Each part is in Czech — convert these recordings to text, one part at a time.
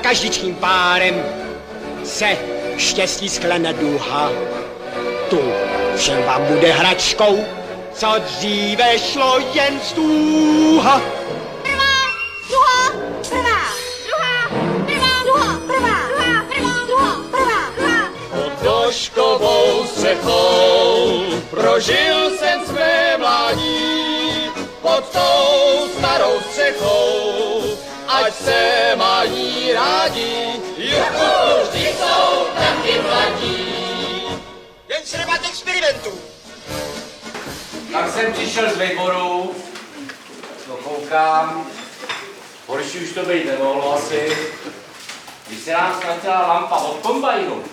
každičkým párem se štěstí sklene duha. Tu všem vám bude hračkou, co dříve šlo jen z důha. Pod doškovou střechou prožil jsem své mládí. Pod tou starou střechou, ať se mají rádi. Juhu, vždy jsou taky mladí. Jen šrebat experimentů. Tak jsem přišel z výboru, to koukám, horší už to být nemohlo asi. Když se nám ztratila lampa od kombajnu,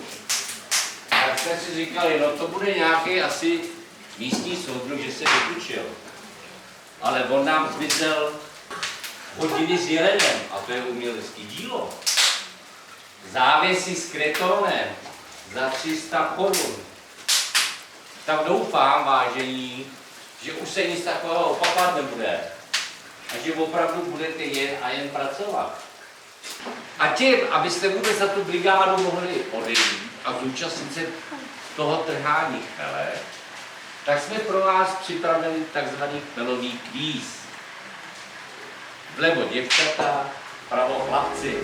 tak jsme si říkali, no to bude nějaký asi místní soudruh, že se vytučil. Ale on nám zmizel hodiny s jelenem, a to je umělecké dílo. Závěsy s kretónem za 300 korun. Tak doufám, vážení, že už se nic takového opakovat nebude. A že opravdu budete jen a jen pracovat. A tím, abyste vůbec za tu brigádu mohli odejít a zúčastnit se toho trhání chmele, tak jsme pro vás připravili takzvaný chmelový kvíz. Vlevo děvčata, vpravo chlapci.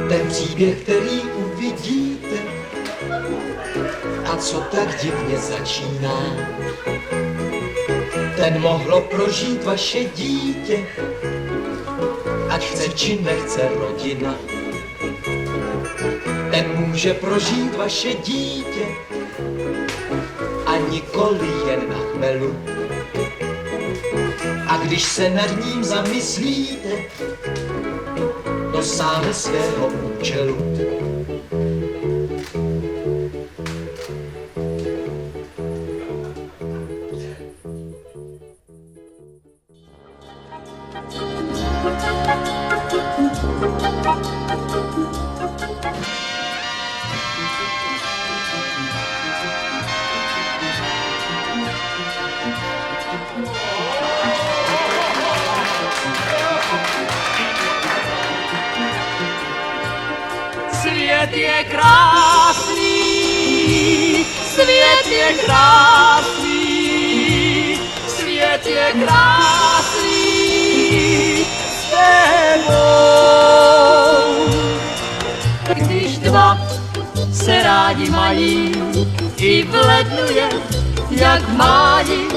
Ten příběh, který uvidíte, a co tak divně začíná, ten mohlo prožít vaše dítě, ať chce či nechce rodina. Ten může prožít vaše dítě, a nikoli jen na chmelu. A když se nad ním zamyslíte, dosáhne svého účelu. Svět je krásný, svět je krásný, svět je krásný s tebou. Když dva se rádi mají, i v lednu je, jak májí,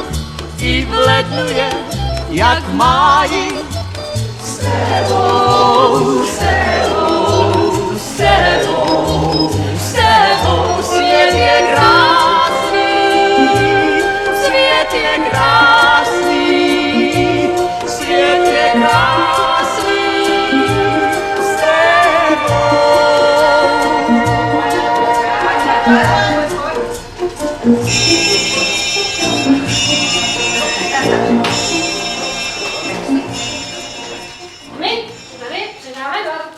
i v lednu je, jak májí s tebou, s tebou, s tebou, s tebou. Svět je krásný, svět je krásný, svět je krásný s tebou. My tady předáme dort.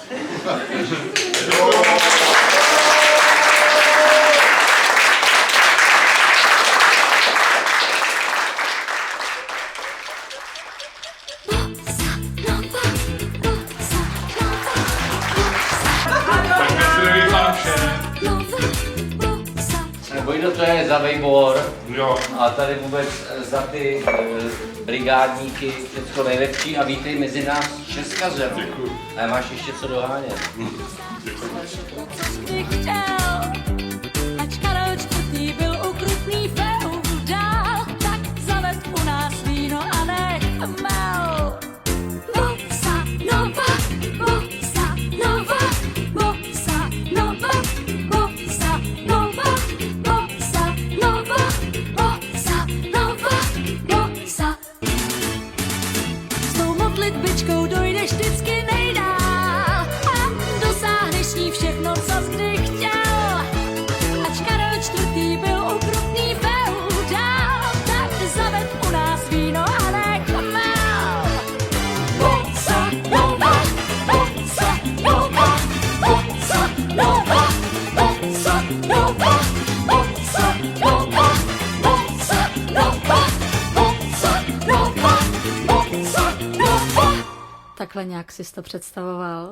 Bojno, to je za výbor. Jo. A tady vůbec za ty brigádníky všechno nejlepší a vítej mezi nás Českařem. Děkuju. A máš ještě co dohánět. Ač Karel IV. Byl ukrutný feudál, tak zaved u nás víno a nech chmel. Bossa nova, bossa nova, bossa nova, bossa nova, bossa nova, bossa nova, bossa. S tou modlitbičkou dojdeš vždycky nejdál a dosáhneš s ní všechno, co jsi kdy chtěl. Ač Karel IV. Byl ukrutný feudál, tak zaved u nás víno a ne chmel. Bossa nova, bossa nova, bossa nova, bossa nova, bossa nova, bossa nova, bossa nova, bossa nova. Takhle nějak jsi to představoval?